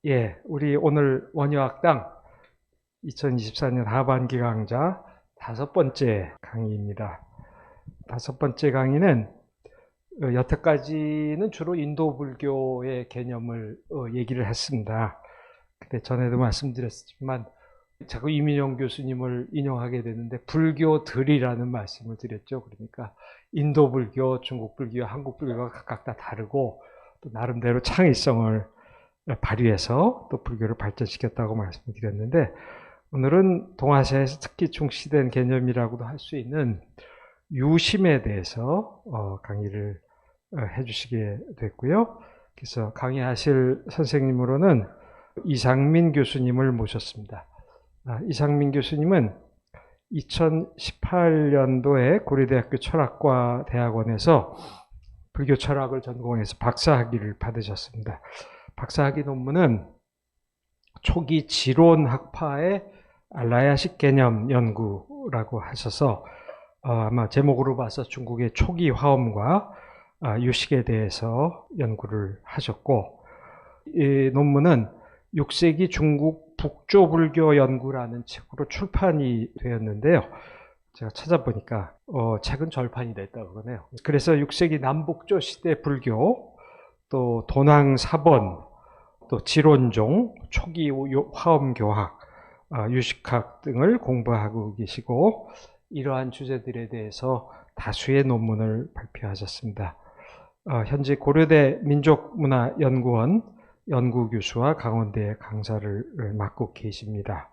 예, 우리 오늘 원효학당 2024년 하반기 강좌 다섯 번째 강의입니다. 다섯 번째 강의는 여태까지는 주로 인도 불교의 개념을 얘기를 했습니다. 근데 전에도 말씀드렸지만 자꾸 이민영 교수님을 인용하게 되는데 불교들이라는 말씀을 드렸죠. 그러니까 인도 불교, 중국 불교, 한국 불교가 각각 다 다르고 또 나름대로 창의성을 발휘해서 또 불교를 발전시켰다고 말씀드렸는데 오늘은 동아시아에서 특히 중시된 개념이라고도 할 수 있는 유심에 대해서 강의를 해주시게 됐고요. 그래서 강의하실 선생님으로는 이상민 교수님을 모셨습니다. 이상민 교수님은 2018년도에 고려대학교 철학과 대학원에서 불교 철학을 전공해서 박사학위를 받으셨습니다. 박사학위 논문은 초기 지론학파의 알라야식 개념 연구라고 하셔서 아마 제목으로 봐서 중국의 초기 화엄과 유식에 대해서 연구를 하셨고, 이 논문은 6세기 중국 북조불교 연구라는 책으로 출판이 되었는데요. 제가 찾아보니까 책은 절판이 됐다고 그러네요. 그래서 6세기 남북조 시대 불교, 또 도낭사본, 또 지론종, 초기 화엄교학, 유식학 등을 공부하고 계시고 이러한 주제들에 대해서 다수의 논문을 발표하셨습니다. 현재 고려대 민족문화연구원 연구교수와 강원대 강사를 맡고 계십니다.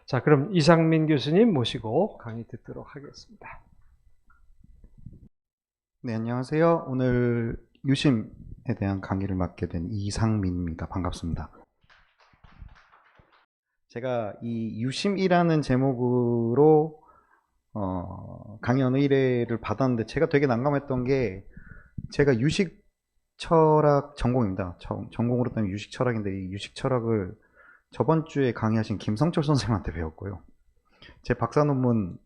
자, 그럼 이상민 교수님 모시고 강의 듣도록 하겠습니다. 네, 안녕하세요. 오늘 유심에 대한 강의를 맡게 된 이상민입니다. 반갑습니다. 제가 이 유심이라는 제목으로 강연 의뢰를 받았는데 제가 되게 난감했던 게 제가 유식 철학 전공입니다. 전공으로 따면 유식 철학인데 이 유식 철학을 저번 주에 강의하신 김성철 선생님한테 배웠고요. 제 박사 논문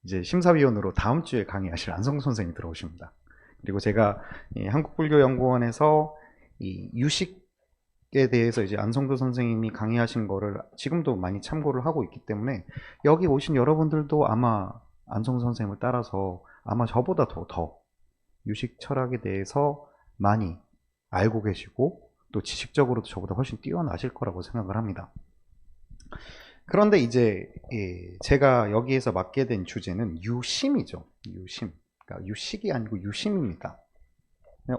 이제 심사위원으로 다음 주에 강의하실 안성구 선생님이 들어오십니다. 그리고 제가 한국불교연구원에서 이 유식에 대해서 이제 안성도 선생님이 강의하신 거를 지금도 많이 참고를 하고 있기 때문에 여기 오신 여러분들도 아마 안성도 선생님을 따라서 아마 저보다 더 유식 철학에 대해서 많이 알고 계시고 또 지식적으로도 저보다 훨씬 뛰어나실 거라고 생각을 합니다. 그런데 이제 제가 여기에서 맡게 된 주제는 유심이죠. 유심. 그러니까 유식이 아니고 유심입니다.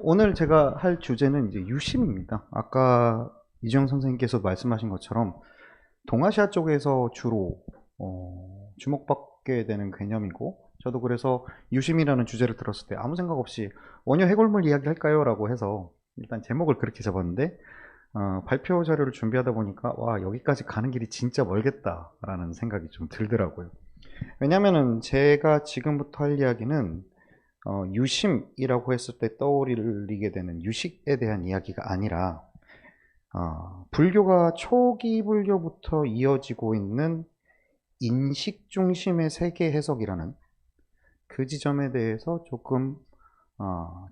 오늘 제가 할 주제는 이제 유심입니다. 아까 이주영 선생님께서 말씀하신 것처럼 동아시아 쪽에서 주로 주목받게 되는 개념이고 저도 그래서 유심이라는 주제를 들었을 때 아무 생각 없이 원효 해골물 이야기 할까요? 라고 해서 일단 제목을 그렇게 잡았는데 발표 자료를 준비하다 보니까 와, 여기까지 가는 길이 진짜 멀겠다 라는 생각이 좀 들더라고요. 왜냐면은 제가 지금부터 할 이야기는 유심이라고 했을 때 떠올리게 되는 유식에 대한 이야기가 아니라 불교가 초기 불교부터 이어지고 있는 인식 중심의 세계 해석이라는 그 지점에 대해서 조금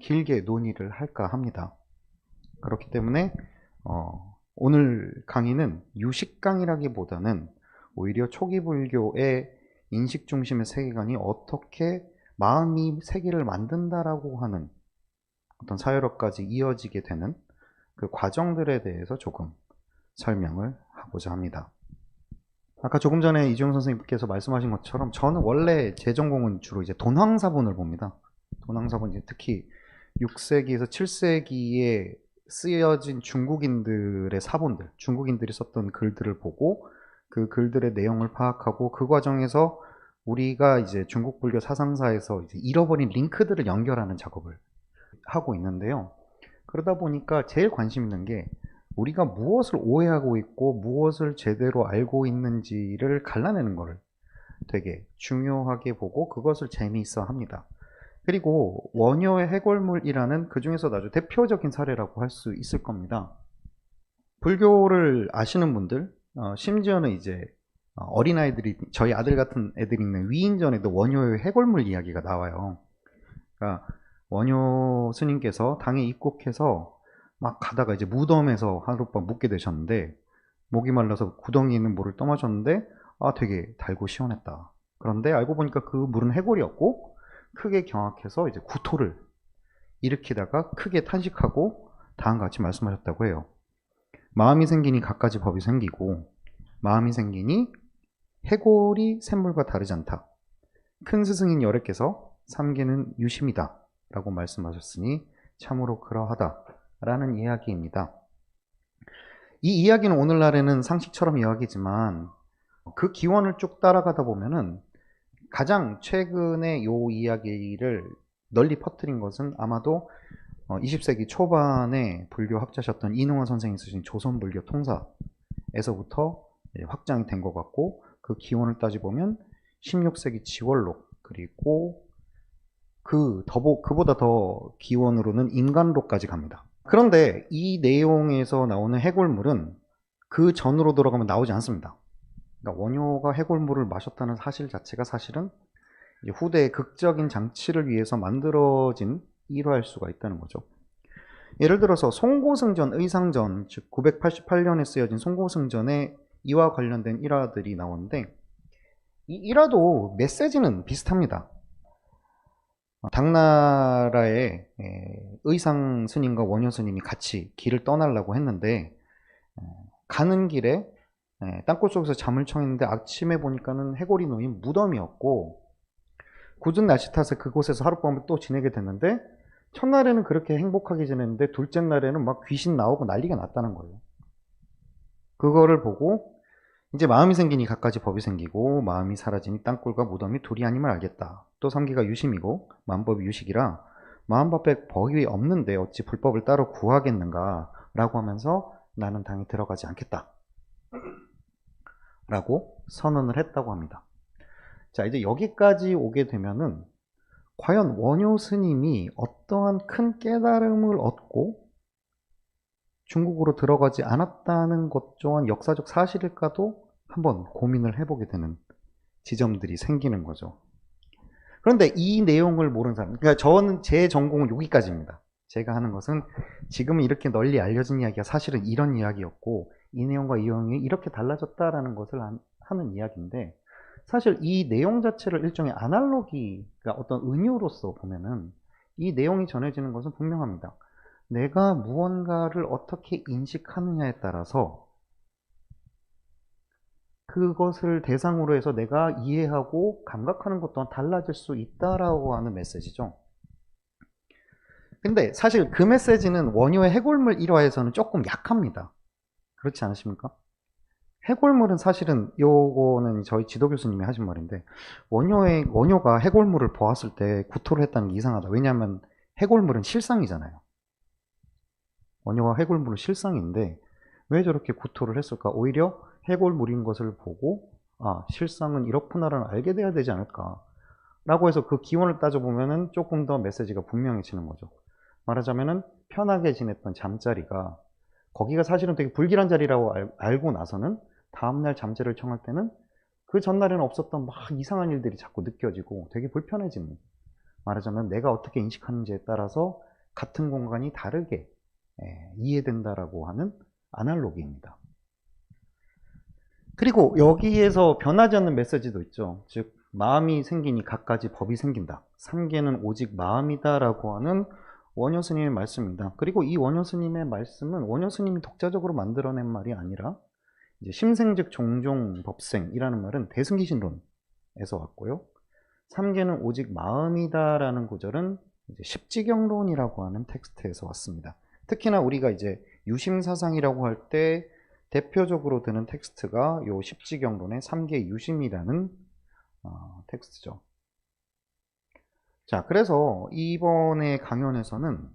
길게 논의를 할까 합니다. 그렇기 때문에 오늘 강의는 유식 강의라기보다는 오히려 초기 불교의 인식 중심의 세계관이 어떻게 마음이 세계를 만든다라고 하는 어떤 사유로까지 이어지게 되는 그 과정들에 대해서 조금 설명을 하고자 합니다. 아까 조금 전에 이주영 선생님께서 말씀하신 것처럼 저는 원래 제 전공은 주로 이제 돈황사본을 봅니다. 돈황사본 이제 특히 6세기에서 7세기에 쓰여진 중국인들의 사본들, 중국인들이 썼던 글들을 보고 그 글들의 내용을 파악하고 그 과정에서 우리가 이제 중국 불교 사상사에서 이제 잃어버린 링크들을 연결하는 작업을 하고 있는데요. 그러다 보니까 제일 관심 있는 게 우리가 무엇을 오해하고 있고 무엇을 제대로 알고 있는지를 갈라내는 것을 되게 중요하게 보고 그것을 재미있어 합니다. 그리고 원효의 해골물이라는 그 중에서도 아주 대표적인 사례라고 할 수 있을 겁니다. 불교를 아시는 분들, 심지어는 이제 어린아이들이, 저희 아들 같은 애들이 있는 위인전에도 원효의 해골물 이야기가 나와요. 그러니까 원효 스님께서 당에 입국해서 막 가다가 이제 무덤에서 하룻밤 묵게 되셨는데 목이 말라서 구덩이에 있는 물을 떠마셨는데 되게 달고 시원했다. 그런데 알고 보니까 그 물은 해골이었고 크게 경악해서 이제 구토를 일으키다가 크게 탄식하고 다음과 같이 말씀하셨다고 해요. 마음이 생기니 갖가지 법이 생기고 마음이 생기니 해골이 샘물과 다르지 않다. 큰 스승인 열애께서 삼계는 유심이다 라고 말씀하셨으니 참으로 그러하다 라는 이야기입니다. 이 이야기는 오늘날에는 상식처럼 이야기지만 그 기원을 쭉 따라가다 보면은 가장 최근에 이 이야기를 널리 퍼뜨린 것은 아마도 20세기 초반에 불교 학자셨던 이능화 선생이 쓰신 조선불교 통사에서부터 확장이 된 것 같고, 그 기원을 따지보면 16세기 지월록, 그리고 그보다 더 기원으로는 인간록까지 갑니다. 그런데 이 내용에서 나오는 해골물은 그 전으로 돌아가면 나오지 않습니다. 그러니까 원효가 해골물을 마셨다는 사실 자체가 사실은 후대의 극적인 장치를 위해서 만들어진 일화일 수가 있다는 거죠. 예를 들어서 송고승전, 의상전, 즉 988년에 쓰여진 송고승전에 이와 관련된 일화들이 나오는데 이 일화도 메시지는 비슷합니다. 당나라의 의상 스님과 원효 스님이 같이 길을 떠나려고 했는데 가는 길에 땅굴 속에서 잠을 청했는데 아침에 보니까는 해골이 놓인 무덤이었고, 굳은 날씨 탓에 그곳에서 하룻밤을 또 지내게 됐는데 첫날에는 그렇게 행복하게 지냈는데 둘째 날에는 막 귀신 나오고 난리가 났다는 거예요. 그거를 보고 이제 마음이 생기니 갖가지 법이 생기고 마음이 사라지니 땅굴과 무덤이 둘이 아님을 알겠다. 또 삼계가 유심이고 만법이 유식이라 마음법에 법이 없는데 어찌 불법을 따로 구하겠는가 라고 하면서 나는 당에 들어가지 않겠다 라고 선언을 했다고 합니다. 자, 이제 여기까지 오게 되면은 과연 원효 스님이 어떠한 큰 깨달음을 얻고 중국으로 들어가지 않았다는 것 또한 역사적 사실일까도 한번 고민을 해보게 되는 지점들이 생기는 거죠. 그런데 이 내용을 모르는 사람, 그러니까 저는 제 전공은 여기까지입니다. 제가 하는 것은 지금 이렇게 널리 알려진 이야기가 사실은 이런 이야기였고 이 내용과 이 내용이 이렇게 달라졌다라는 것을 하는 이야기인데, 사실 이 내용 자체를 일종의 아날로기가 어떤 은유로서 보면은 이 내용이 전해지는 것은 분명합니다. 내가 무언가를 어떻게 인식하느냐에 따라서 그것을 대상으로 해서 내가 이해하고 감각하는 것 또한 달라질 수 있다라고 하는 메시지죠. 근데 사실 그 메시지는 원효의 해골물 일화에서는 조금 약합니다. 그렇지 않으십니까? 해골물은 사실은 요거는 저희 지도 교수님이 하신 말인데, 원효가 해골물을 보았을 때 구토를 했다는 게 이상하다. 왜냐하면 해골물은 실상이잖아요. 원효와 해골물은 실상인데 왜 저렇게 구토를 했을까? 오히려 해골물인 것을 보고 실상은 이렇구나를 알게 돼야 되지 않을까 라고 해서 그 기원을 따져보면은 조금 더 메시지가 분명해지는 거죠. 말하자면은 편하게 지냈던 잠자리가 거기가 사실은 되게 불길한 자리라고 알고 나서는 다음날 잠자리를 청할 때는 그 전날에는 없었던 막 이상한 일들이 자꾸 느껴지고 되게 불편해지는, 말하자면 내가 어떻게 인식하는지에 따라서 같은 공간이 다르게 이해된다라고 하는 아날로기입니다. 그리고 여기에서 변하지 않는 메시지도 있죠. 즉 마음이 생기니 갖가지 법이 생긴다. 삼계는 오직 마음이다 라고 하는 원효 스님의 말씀입니다. 그리고 이 원효 스님의 말씀은 원효 스님이 독자적으로 만들어낸 말이 아니라 이제 심생즉 종종 법생이라는 말은 대승기신론에서 왔고요. 삼계는 오직 마음이다라는 구절은 이제 십지경론이라고 하는 텍스트에서 왔습니다. 특히나 우리가 이제 유심사상이라고 할 때 대표적으로 드는 텍스트가 요 십지경론의 삼계 유심이라는 텍스트죠. 자, 그래서 이번에 강연에서는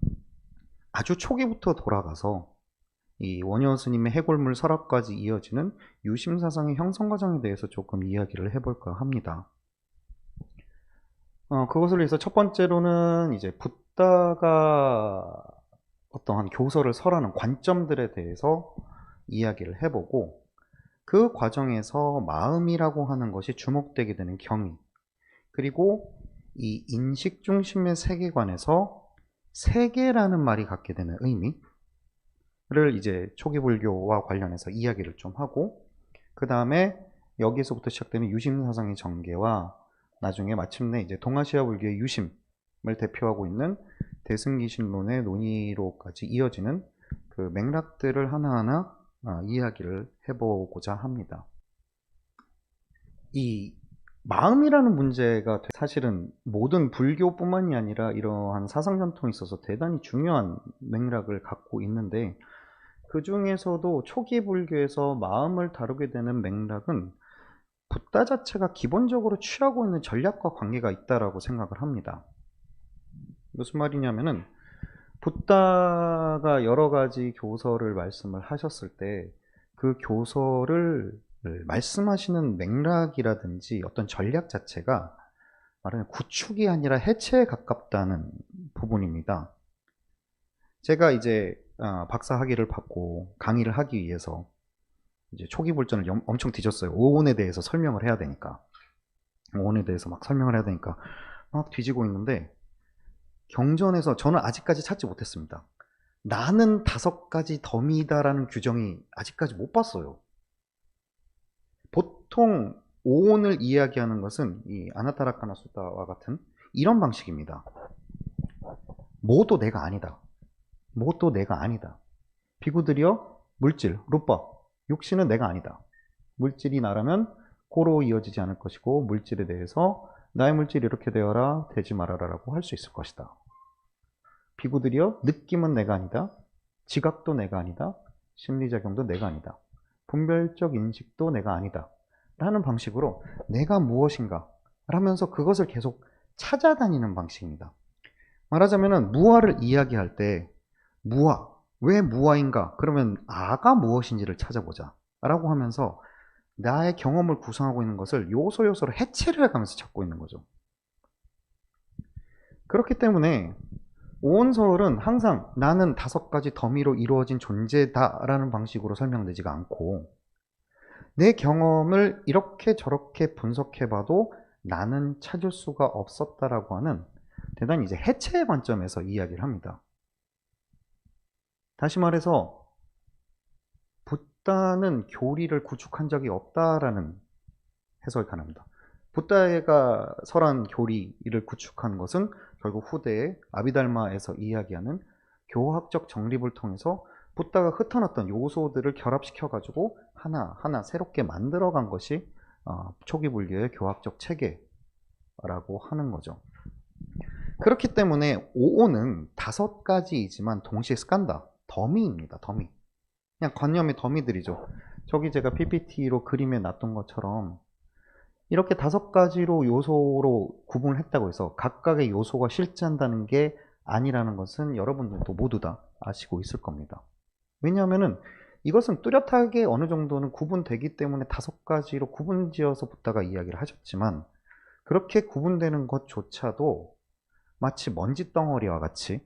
아주 초기부터 돌아가서 이 원효 스님의 해골물 설학까지 이어지는 유심사상의 형성 과정에 대해서 조금 이야기를 해볼까 합니다. 그것을 위해서 첫 번째로는 이제 붓다가 어떠한 교서를 설하는 관점들에 대해서 이야기를 해보고, 그 과정에서 마음이라고 하는 것이 주목되게 되는 경위, 그리고 이 인식 중심의 세계관에서 세계라는 말이 갖게 되는 의미, 이제 초기 불교와 관련해서 이야기를 좀 하고, 그 다음에 여기서부터 시작되는 유심사상의 전개와 나중에 마침내 이제 동아시아 불교의 유심을 대표하고 있는 대승기신론의 논의로까지 이어지는 그 맥락들을 하나하나 이야기를 해보고자 합니다. 이 마음이라는 문제가 사실은 모든 불교뿐만이 아니라 이러한 사상 전통에 있어서 대단히 중요한 맥락을 갖고 있는데, 그 중에서도 초기 불교에서 마음을 다루게 되는 맥락은 붓다 자체가 기본적으로 취하고 있는 전략과 관계가 있다라고 생각을 합니다. 무슨 말이냐면은, 붓다가 여러 가지 교설을 말씀을 하셨을 때 그 교설을 말씀하시는 맥락이라든지 어떤 전략 자체가 말하는 구축이 아니라 해체에 가깝다는 부분입니다. 제가 이제 박사 학위를 받고 강의를 하기 위해서 이제 초기 불전을 엄청 뒤졌어요. 오온에 대해서 설명을 해야 되니까. 오온에 대해서 막 설명을 해야 되니까 막 뒤지고 있는데, 경전에서 저는 아직까지 찾지 못했습니다. 나는 5가지 덤이다라는 규정이 아직까지 못 봤어요. 보통 오온을 이야기하는 것은 이 아나타라카나 수다와 같은 이런 방식입니다. 뭐도 내가 아니다. 뭐도 내가 아니다. 비구들이여, 물질, 루파, 육신은 내가 아니다. 물질이 나라면 고로 이어지지 않을 것이고, 물질에 대해서 나의 물질이 이렇게 되어라, 되지 말아라 라고 할 수 있을 것이다. 비구들이여, 느낌은 내가 아니다. 지각도 내가 아니다. 심리작용도 내가 아니다. 분별적 인식도 내가 아니다. 라는 방식으로 내가 무엇인가 하면서 그것을 계속 찾아다니는 방식입니다. 말하자면 무아를 이야기할 때 무아, 왜 무아인가? 그러면 아가 무엇인지를 찾아보자 라고 하면서 나의 경험을 구성하고 있는 것을 요소 요소로 해체를 해가면서 찾고 있는 거죠. 그렇기 때문에 오온서울은 항상 나는 5가지 더미로 이루어진 존재다 라는 방식으로 설명되지가 않고, 내 경험을 이렇게 저렇게 분석해봐도 나는 찾을 수가 없었다라고 하는 대단히 이제 해체의 관점에서 이야기를 합니다. 다시 말해서 붓다는 교리를 구축한 적이 없다라는 해석이 가능합니다. 붓다가 설한 교리를 구축한 것은 결국 후대의 아비달마에서 이야기하는 교학적 정립을 통해서 붓다가 흩어놨던 요소들을 결합시켜 가지고 하나하나 새롭게 만들어간 것이 초기 불교의 교학적 체계라고 하는 거죠. 그렇기 때문에 오온은 5가지이지만 동시에 스칸다, 더미입니다. 더미. 그냥 관념의 더미들이죠. 저기 제가 PPT로 그림에 놨던 것처럼 이렇게 5가지로 요소로 구분을 했다고 해서 각각의 요소가 실제한다는 게 아니라는 것은 여러분들도 모두 다 아시고 있을 겁니다. 왜냐하면은 이것은 뚜렷하게 어느 정도는 구분되기 때문에 5가지로 구분지어서 붓다가 이야기를 하셨지만, 그렇게 구분되는 것조차도 마치 먼지 덩어리와 같이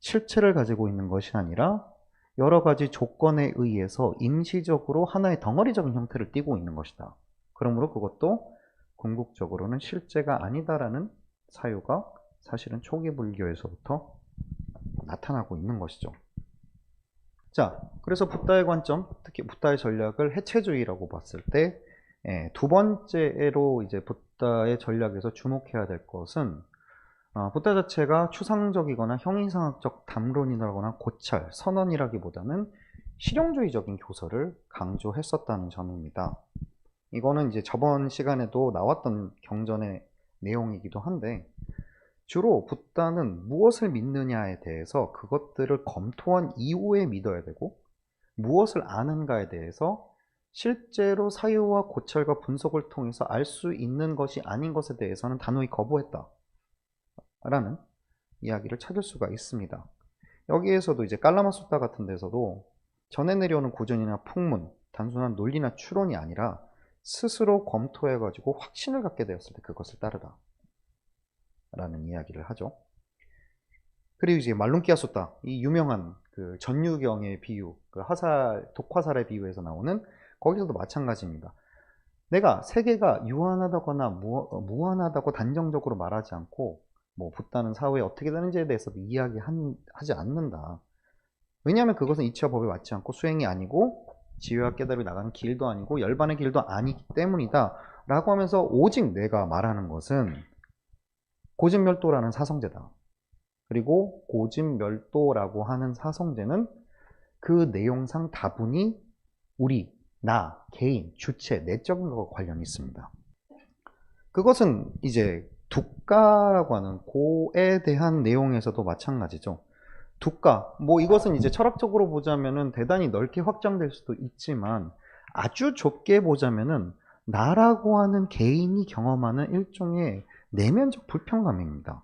실체를 가지고 있는 것이 아니라 여러 가지 조건에 의해서 임시적으로 하나의 덩어리적인 형태를 띠고 있는 것이다. 그러므로 그것도 궁극적으로는 실제가 아니다라는 사유가 사실은 초기 불교에서부터 나타나고 있는 것이죠. 자, 그래서 붓다의 관점, 특히 붓다의 전략을 해체주의라고 봤을 때, 두 번째로 이제 붓다의 전략에서 주목해야 될 것은, 붓다 자체가 추상적이거나 형이상학적 담론이라거나 고찰, 선언이라기보다는 실용주의적인 교설을 강조했었다는 점입니다. 이거는 이제 저번 시간에도 나왔던 경전의 내용이기도 한데, 주로 붓다는 무엇을 믿느냐에 대해서 그것들을 검토한 이후에 믿어야 되고, 무엇을 아는가에 대해서 실제로 사유와 고찰과 분석을 통해서 알 수 있는 것이 아닌 것에 대해서는 단호히 거부했다 라는 이야기를 찾을 수가 있습니다. 여기에서도 이제 깔라마수타 같은 데서도 전해 내려오는 구전이나 풍문, 단순한 논리나 추론이 아니라 스스로 검토해 가지고 확신을 갖게 되었을 때 그것을 따르다 라는 이야기를 하죠. 그리고 이제 말룬키아수타, 이 유명한 그 전유경의 비유, 그 독화살의 비유에서 나오는, 거기서도 마찬가지입니다. 내가 세계가 유한하다거나 무한하다고 단정적으로 말하지 않고, 붓다는 사후에 어떻게 되는지에 대해서도 이야기하지 않는다. 왜냐하면 그것은 이치와 법에 맞지 않고 수행이 아니고 지혜와 깨달음이 나가는 길도 아니고 열반의 길도 아니기 때문이다 라고 하면서 오직 내가 말하는 것은 고진멸도라는 사성제다. 그리고 고진멸도라고 하는 사성제는 그 내용상 다분히 우리, 나, 개인, 주체, 내적인 것과 관련이 있습니다. 그것은 이제 두가라고 하는 고에 대한 내용에서도 마찬가지죠. 두가, 뭐 이것은 이제 철학적으로 보자면은 대단히 넓게 확장될 수도 있지만 아주 좁게 보자면은 나라고 하는 개인이 경험하는 일종의 내면적 불평감입니다.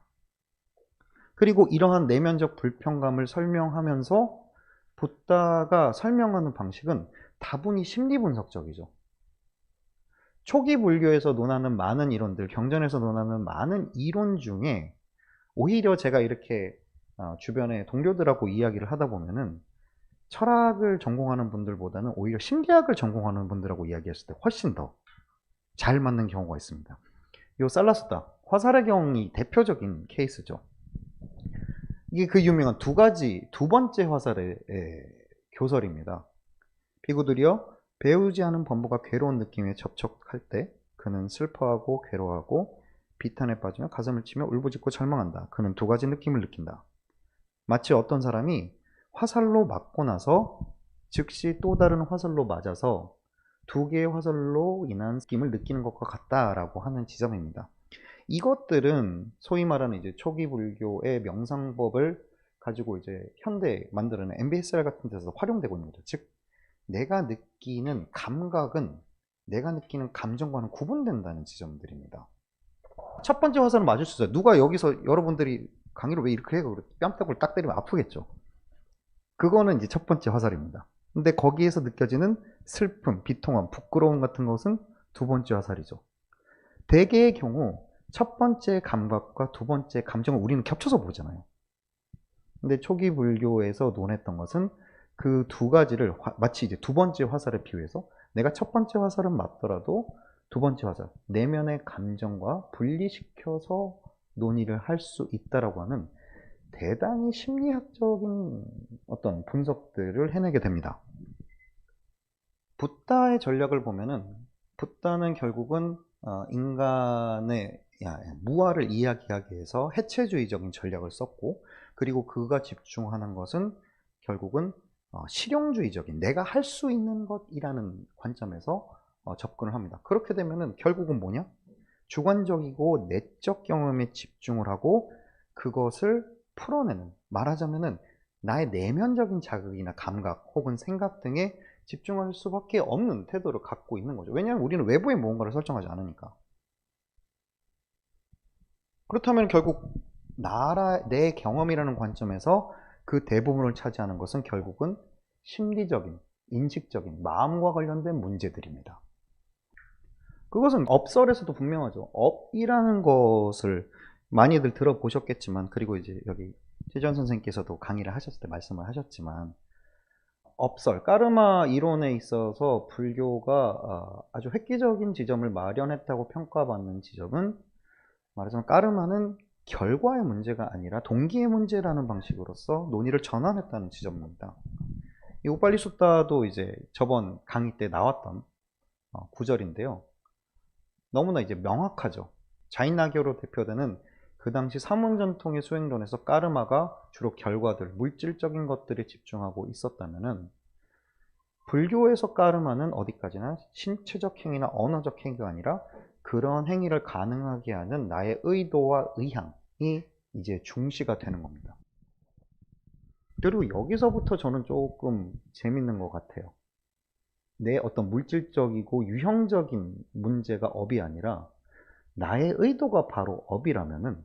그리고 이러한 내면적 불평감을 설명하면서 붓다가 설명하는 방식은 다분히 심리분석적이죠. 초기 불교에서 논하는 많은 이론들, 경전에서 논하는 많은 이론 중에 오히려 제가 이렇게 주변에 동료들하고 이야기를 하다 보면은 철학을 전공하는 분들보다는 오히려 심리학을 전공하는 분들하고 이야기했을 때 훨씬 더 잘 맞는 경우가 있습니다. 요 살라스다, 화살의 경이 대표적인 케이스죠. 이게 그 유명한 두 번째 화살의 교설입니다. 비구들이여, 배우지 않은 범부가 괴로운 느낌에 접촉할 때 그는 슬퍼하고 괴로워하고 비탄에 빠지며 가슴을 치며 울부짖고 절망한다. 그는 두 가지 느낌을 느낀다. 마치 어떤 사람이 화살로 맞고 나서 즉시 또 다른 화살로 맞아서 두 개의 화살로 인한 느낌을 느끼는 것과 같다라고 하는 지점입니다. 이것들은 소위 말하는 이제 초기 불교의 명상법을 가지고 이제 현대에 만들어낸 MBSR 같은 데서 활용되고 있는 거죠. 즉, 내가 느끼는 감각은 내가 느끼는 감정과는 구분된다는 지점들입니다. 첫 번째 화살은 맞을 수 있어요. 누가 여기서 여러분들이 강의를 왜 이렇게 해요? 뺨따구를 딱 때리면 아프겠죠. 그거는 이제 첫 번째 화살입니다. 근데 거기에서 느껴지는 슬픔, 비통함, 부끄러움 같은 것은 두 번째 화살이죠. 대개의 경우 첫 번째 감각과 두 번째 감정을 우리는 겹쳐서 보잖아요. 근데 초기 불교에서 논했던 것은 그 두 가지를 마치 이제 두 번째 화살에 비유해서 내가 첫 번째 화살은 맞더라도 두 번째 화살, 내면의 감정과 분리시켜서 논의를 할 수 있다라고 하는 대단히 심리학적인 어떤 분석들을 해내게 됩니다. 붓다의 전략을 보면은 붓다는 결국은 인간의 무아를 이야기하기 위해서 해체주의적인 전략을 썼고, 그리고 그가 집중하는 것은 결국은 실용주의적인 내가 할 수 있는 것이라는 관점에서 접근을 합니다. 그렇게 되면은 결국은 뭐냐? 주관적이고 내적 경험에 집중을 하고 그것을 풀어내는, 말하자면은 나의 내면적인 자극이나 감각 혹은 생각 등에 집중할 수밖에 없는 태도를 갖고 있는 거죠. 왜냐하면 우리는 외부의 무언가를 설정하지 않으니까. 그렇다면 결국 내 경험이라는 관점에서 그 대부분을 차지하는 것은 결국은 심리적인, 인식적인, 마음과 관련된 문제들입니다. 그것은 업설에서도 분명하죠. 업이라는 것을 많이들 들어보셨겠지만, 그리고 이제 여기 최지원 선생님께서도 강의를 하셨을 때 말씀을 하셨지만, 업설, 까르마 이론에 있어서 불교가 아주 획기적인 지점을 마련했다고 평가받는 지점은, 말하자면 까르마는 결과의 문제가 아니라 동기의 문제라는 방식으로서 논의를 전환했다는 지점입니다. 이 우빨리숫다도 이제 저번 강의 때 나왔던 구절인데요. 너무나 이제 명확하죠. 자인나교로 대표되는 그 당시 사문전통의 수행론에서 까르마가 주로 결과들, 물질적인 것들에 집중하고 있었다면은, 불교에서 까르마는 어디까지나 신체적 행위나 언어적 행위가 아니라 그런 행위를 가능하게 하는 나의 의도와 의향이 이제 중시가 되는 겁니다. 그리고 여기서부터 저는 조금 재밌는 것 같아요. 내 어떤 물질적이고 유형적인 문제가 업이 아니라 나의 의도가 바로 업이라면은,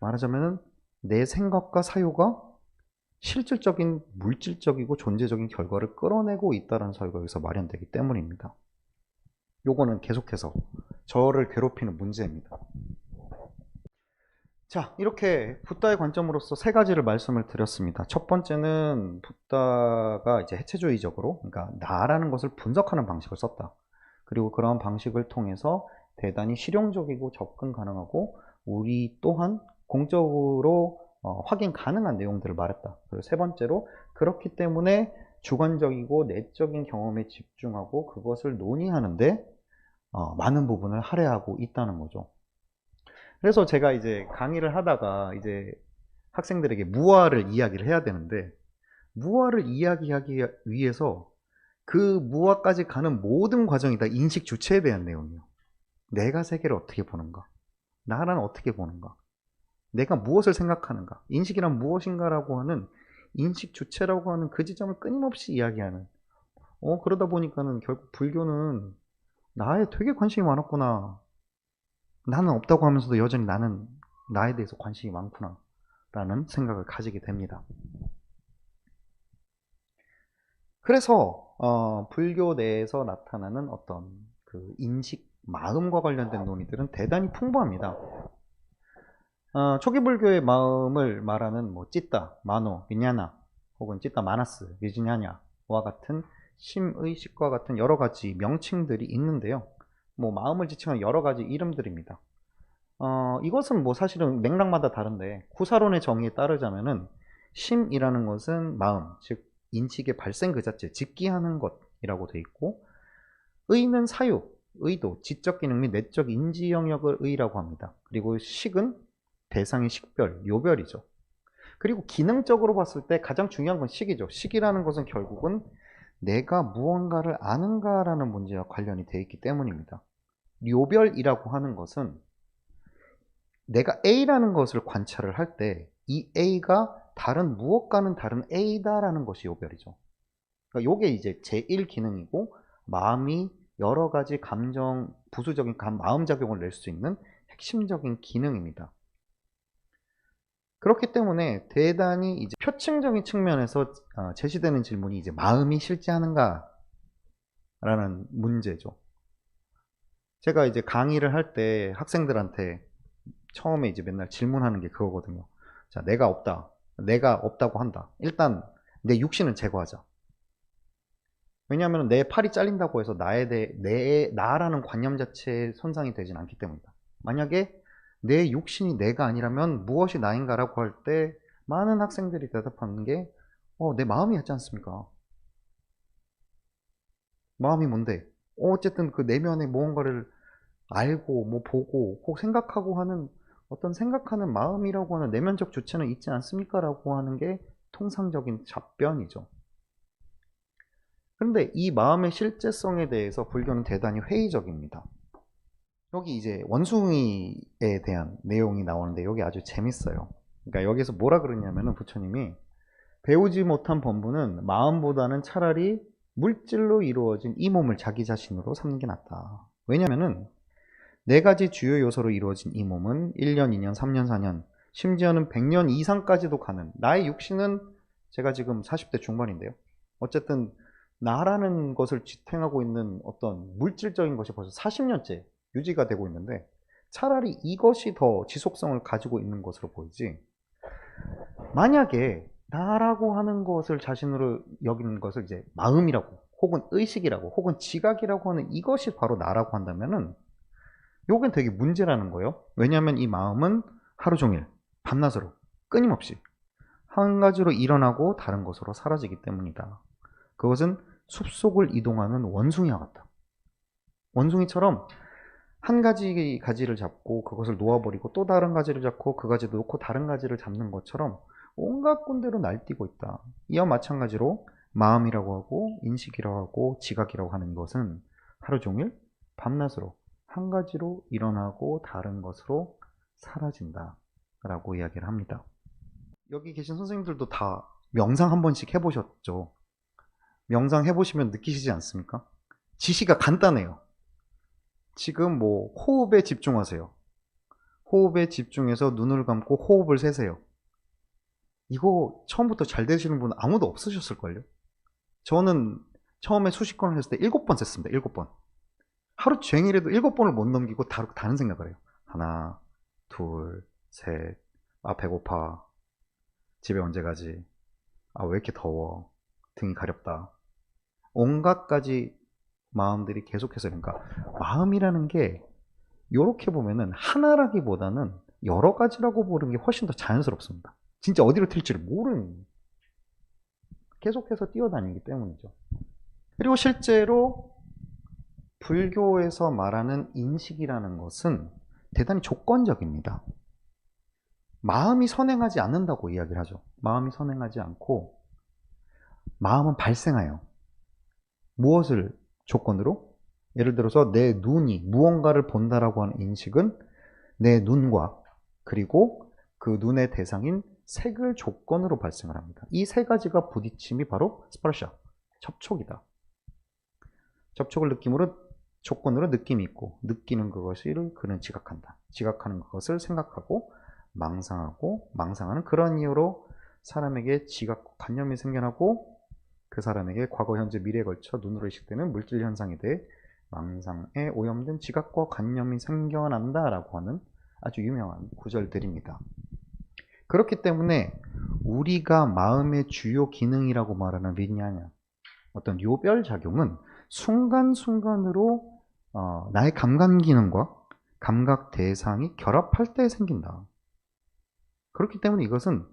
말하자면은 내 생각과 사유가 실질적인 물질적이고 존재적인 결과를 끌어내고 있다는 사유가 여기서 마련되기 때문입니다. 요거는 계속해서 저를 괴롭히는 문제입니다. 자, 이렇게 붓다의 관점으로서 세 가지를 말씀을 드렸습니다. 첫 번째는 붓다가 이제 해체주의적으로, 그러니까 나라는 것을 분석하는 방식을 썼다. 그리고 그러한 방식을 통해서 대단히 실용적이고 접근 가능하고 우리 또한 공적으로 확인 가능한 내용들을 말했다. 그리고 세 번째로 그렇기 때문에 주관적이고 내적인 경험에 집중하고 그것을 논의하는데 많은 부분을 할애하고 있다는 거죠. 그래서 제가 이제 강의를 하다가 이제 학생들에게 무화를 이야기를 해야 되는데 무화를 이야기하기 위해서 그 무화까지 가는 모든 과정이 다 인식 주체에 대한 내용이에요. 내가 세계를 어떻게 보는가? 나는 어떻게 보는가? 내가 무엇을 생각하는가? 인식이란 무엇인가라고 하는 인식 주체라고 하는 그 지점을 끊임없이 이야기하는 그러다 보니까는 결국 불교는 나에 되게 관심이 많았구나. 나는 없다고 하면서도 여전히 나는 나에 대해서 관심이 많구나. 라는 생각을 가지게 됩니다. 그래서 불교 내에서 나타나는 어떤 그 인식, 마음과 관련된 논의들은 대단히 풍부합니다. 초기 불교의 마음을 말하는 뭐 찌따, 마노, 비냐나 혹은 찌따 마나스, 비지냐냐와 같은 심의식과 같은 여러 가지 명칭들이 있는데요. 뭐 마음을 지칭하는 여러 가지 이름들입니다. 이것은 뭐 사실은 맥락마다 다른데 구사론의 정의에 따르자면은 심이라는 것은 마음, 즉 인식의 발생 그 자체, 집기하는 것이라고 되어 있고 의는 사유, 의도, 지적 기능 및 내적 인지 영역을 의라고 합니다. 그리고 식은 대상의 식별, 요별이죠. 그리고 기능적으로 봤을 때 가장 중요한 건 식이죠. 식이라는 것은 결국은 내가 무언가를 아는가라는 문제와 관련이 되어 있기 때문입니다. 요별이라고 하는 것은 내가 A라는 것을 관찰을 할 때 이 A가 다른 무엇과는 다른 A다라는 것이 요별이죠. 그러니까 이게 이제 제1기능이고 마음이 여러 가지 감정, 부수적인 마음작용을 낼 수 있는 핵심적인 기능입니다. 그렇기 때문에 대단히 이제 표층적인 측면에서 제시되는 질문이 이제 마음이 실제하는가? 라는 문제죠. 제가 이제 강의를 할 때 학생들한테 처음에 이제 맨날 질문하는 게 그거거든요. 자, 내가 없다. 내가 없다고 한다. 일단 내 육신은 제거하자. 왜냐하면 내 팔이 잘린다고 해서 나라는 관념 자체에 손상이 되진 않기 때문이다. 만약에 내 육신이 내가 아니라면 무엇이 나인가라고 할 때 많은 학생들이 대답하는 게 내 마음이었지 않습니까? 마음이 뭔데? 어쨌든 그 내면에 무언가를 알고 뭐 보고 혹 생각하고 하는 어떤 생각하는 마음이라고 하는 내면적 주체는 있지 않습니까? 라고 하는 게 통상적인 답변이죠. 그런데 이 마음의 실제성에 대해서 불교는 대단히 회의적입니다. 여기 이제 원숭이에 대한 내용이 나오는데 여기 아주 재밌어요. 그러니까 여기서 뭐라 그러냐면은 부처님이 배우지 못한 범부는 마음보다는 차라리 물질로 이루어진 이 몸을 자기 자신으로 삼는 게 낫다. 왜냐면은 네 가지 주요 요소로 이루어진 이 몸은 1년, 2년, 3년, 4년, 심지어는 100년 이상까지도 가는 나의 육신은 제가 지금 40대 중반인데요. 어쨌든 나라는 것을 지탱하고 있는 어떤 물질적인 것이 벌써 40년째 유지가 되고 있는데 차라리 이것이 더 지속성을 가지고 있는 것으로 보이지 만약에 나라고 하는 것을 자신으로 여기는 것을 이제 마음이라고 혹은 의식이라고 혹은 지각이라고 하는 이것이 바로 나라고 한다면은 요건 되게 문제라는 거예요. 왜냐하면 이 마음은 하루 종일 밤낮으로 끊임없이 한 가지로 일어나고 다른 것으로 사라지기 때문이다. 그것은 숲속을 이동하는 원숭이와 같다. 원숭이처럼 한 가지 가지를 잡고 그것을 놓아버리고 또 다른 가지를 잡고 그 가지를 놓고 다른 가지를 잡는 것처럼 온갖 군데로 날뛰고 있다. 이와 마찬가지로 마음이라고 하고 인식이라고 하고 지각이라고 하는 것은 하루 종일 밤낮으로 한 가지로 일어나고 다른 것으로 사라진다 라고 이야기를 합니다. 여기 계신 선생님들도 다 명상 한 번씩 해보셨죠? 명상 해보시면 느끼시지 않습니까? 지시가 간단해요. 지금 뭐 호흡에 집중하세요. 호흡에 집중해서 눈을 감고 호흡을 세세요. 이거 처음부터 잘 되시는 분은 아무도 없으셨을걸요? 저는 처음에 수십 건을 했을 때 7번 셌습니다. 7번. 하루 종일에도 7번을 못 넘기고 다른 생각을 해요. 하나, 둘, 셋, 배고파. 집에 언제 가지? 왜 이렇게 더워? 등이 가렵다. 온갖 가지 마음들이 계속해서 그러니까 마음이라는 게 이렇게 보면은 하나라기보다는 여러 가지라고 보는 게 훨씬 더 자연스럽습니다. 진짜 어디로 튈지를 모르는, 계속해서 뛰어다니기 때문이죠. 그리고 실제로 불교에서 말하는 인식이라는 것은 대단히 조건적입니다. 마음이 선행하지 않는다고 이야기를 하죠. 마음이 선행하지 않고 마음은 발생해요. 무엇을 조건으로? 예를 들어서 내 눈이 무언가를 본다라고 하는 인식은 내 눈과 그리고 그 눈의 대상인 색을 조건으로 발생을 합니다. 이 세 가지가 부딪힘이 바로 스파르샤, 접촉이다. 접촉을 느낌으로, 조건으로 느낌이 있고, 느끼는 그것을 그는 지각한다. 지각하는 그것을 생각하고 망상하고, 망상하는 그런 이유로 사람에게 지각, 관념이 생겨나고 그 사람에게 과거, 현재, 미래에 걸쳐 눈으로 의식되는 물질 현상에 대해 망상에 오염된 지각과 관념이 생겨난다라고 하는 아주 유명한 구절들입니다. 그렇기 때문에 우리가 마음의 주요 기능이라고 말하는 비냐냐, 어떤 요별작용은 순간순간으로 나의 감각 기능과 감각 대상이 결합할 때 생긴다. 그렇기 때문에 이것은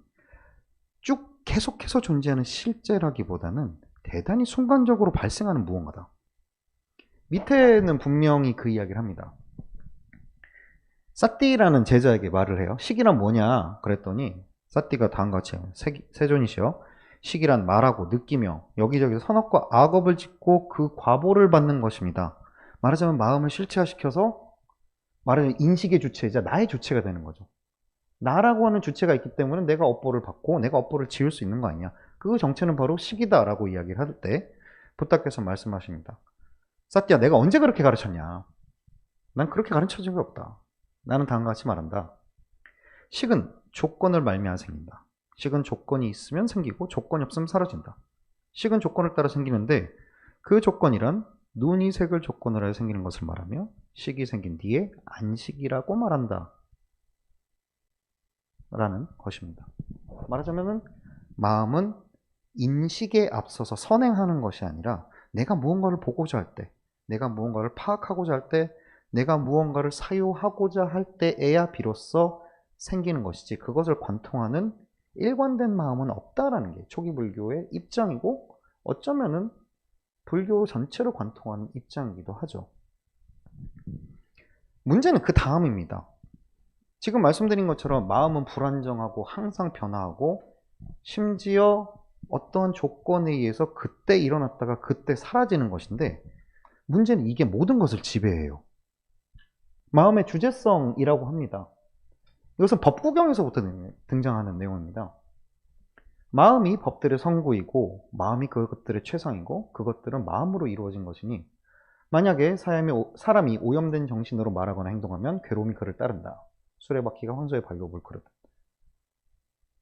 쭉 계속해서 존재하는 실제라기보다는 대단히 순간적으로 발생하는 무언가다. 밑에는 분명히 그 이야기를 합니다. 사띠라는 제자에게 말을 해요. 식이란 뭐냐 그랬더니 사띠가 다음과 같이 세존이시여, 식이란 말하고 느끼며 여기저기 선악과 악업을 짓고 그 과보를 받는 것입니다. 말하자면 마음을 실체화시켜서 말하자면 인식의 주체이자 나의 주체가 되는 거죠. 나라고 하는 주체가 있기 때문에 내가 업보를 받고 내가 업보를 지을 수 있는 거 아니냐. 그 정체는 바로 식이다라고 이야기를 할 때 부탁께서 말씀하십니다. 사띠야, 내가 언제 그렇게 가르쳤냐? 난 그렇게 가르쳐 준 게 없다. 나는 다음과 같이 말한다. 식은 조건을 말미암아 생긴다. 식은 조건이 있으면 생기고 조건이 없으면 사라진다. 식은 조건을 따라 생기는데 그 조건이란 눈이 색을 조건으로 해서 생기는 것을 말하며 식이 생긴 뒤에 안식이라고 말한다. 라는 것입니다. 말하자면 마음은 인식에 앞서서 선행하는 것이 아니라 내가 무언가를 보고자 할 때, 내가 무언가를 파악하고자 할 때, 내가 무언가를 사유하고자 할 때에야 비로소 생기는 것이지, 그것을 관통하는 일관된 마음은 없다라는 게 초기 불교의 입장이고, 어쩌면은 불교 전체를 관통하는 입장이기도 하죠. 문제는 그 다음입니다. 지금 말씀드린 것처럼 마음은 불안정하고 항상 변화하고 심지어 어떤 조건에 의해서 그때 일어났다가 그때 사라지는 것인데, 문제는 이게 모든 것을 지배해요. 마음의 주제성이라고 합니다. 이것은 법구경에서부터 등장하는 내용입니다. 마음이 법들의 성구이고 마음이 그것들의 최상이고 그것들은 마음으로 이루어진 것이니 만약에 사람이 오염된 정신으로 말하거나 행동하면 괴로움이 그를 따른다. 수레바퀴가 황소의 발로 물그르듯.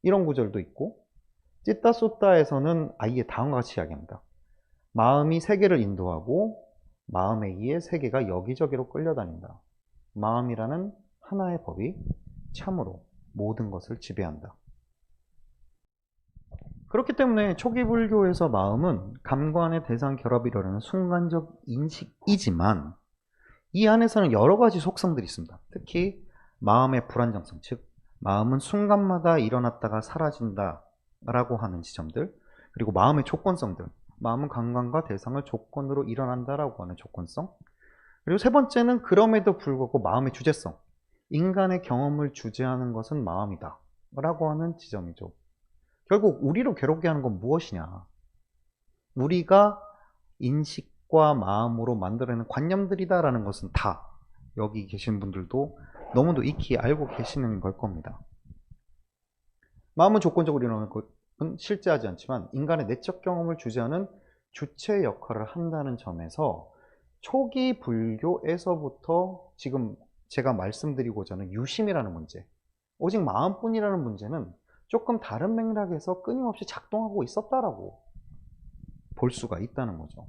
이런 구절도 있고, 찌따 쏘따에서는 아예 다음과 같이 이야기합니다. 마음이 세계를 인도하고 마음에 의해 세계가 여기저기로 끌려다닌다. 마음이라는 하나의 법이 참으로 모든 것을 지배한다. 그렇기 때문에 초기 불교에서 마음은 감관의 대상 결합이 일어나는 순간적 인식이지만 이 안에서는 여러 가지 속성들이 있습니다. 특히 마음의 불안정성, 즉 마음은 순간마다 일어났다가 사라진다 라고 하는 지점들, 그리고 마음의 조건성들, 마음은 감관과 대상을 조건으로 일어난다라고 하는 조건성, 그리고 세 번째는 그럼에도 불구하고 마음의 주제성, 인간의 경험을 주제하는 것은 마음이다 라고 하는 지점이죠. 결국 우리를 괴롭게 하는 건 무엇이냐? 우리가 인식과 마음으로 만들어내는 관념들이다 라는 것은 다 여기 계신 분들도 너무도 익히 알고 계시는 걸 겁니다. 마음은 조건적으로 일어나는 것은 실제하지 않지만 인간의 내적 경험을 주제하는 주체 역할을 한다는 점에서 초기 불교에서부터 지금 제가 말씀드리고자 하는 유심이라는 문제, 오직 마음뿐이라는 문제는 조금 다른 맥락에서 끊임없이 작동하고 있었다라고 볼 수가 있다는 거죠.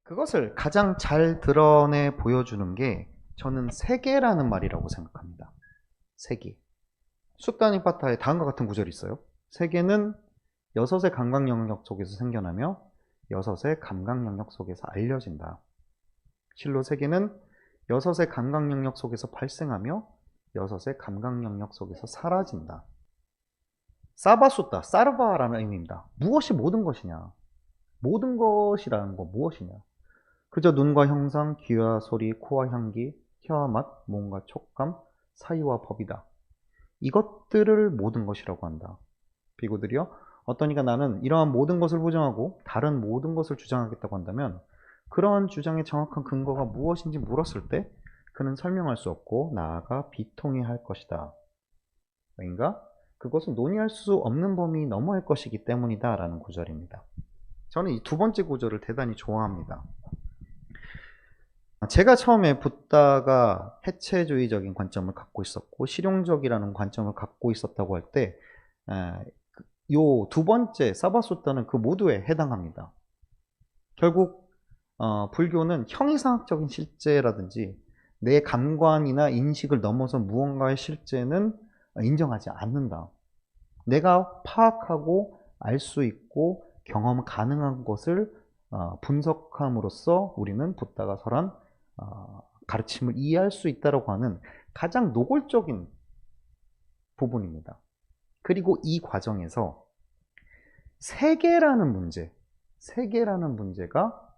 그것을 가장 잘 드러내 보여주는 게 저는 세계라는 말이라고 생각합니다. 세계. 숫다니파타에 다음과 같은 구절이 있어요. 세계는 여섯의 감각 영역 속에서 생겨나며 여섯의 감각 영역 속에서 알려진다. 실로 세계는 여섯의 감각 영역 속에서 발생하며 여섯의 감각 영역 속에서 사라진다. 사바숫다, 사르바라는 의미입니다. 무엇이 모든 것이냐? 모든 것이라는 거 무엇이냐? 그저 눈과 형상, 귀와 소리, 코와 향기, 혀와 맛, 몸과 촉감, 사유와 법이다. 이것들을 모든 것이라고 한다. 비고들이요. 어떠니까 나는 이러한 모든 것을 부정하고 다른 모든 것을 주장하겠다고 한다면 그러한 주장의 정확한 근거가 무엇인지 물었을 때 그는 설명할 수 없고 나아가 비통해할 것이다. 왜인가? 그것은 논의할 수 없는 범위 너머의 것이기 때문이다 라는 구절입니다. 저는 이 두 번째 구절을 대단히 좋아합니다. 제가 처음에 붓다가 해체주의적인 관점을 갖고 있었고 실용적이라는 관점을 갖고 있었다고 할 때 요 두 번째 사바숫다는 그 모두에 해당합니다. 결국 불교는 형이상학적인 실제라든지 내 감관이나 인식을 넘어서 무언가의 실제는 인정하지 않는다. 내가 파악하고 알 수 있고 경험 가능한 것을 분석함으로써 우리는 붓다가 설한 가르침을 이해할 수 있다고 하는 가장 노골적인 부분입니다. 그리고 이 과정에서 세계라는 문제가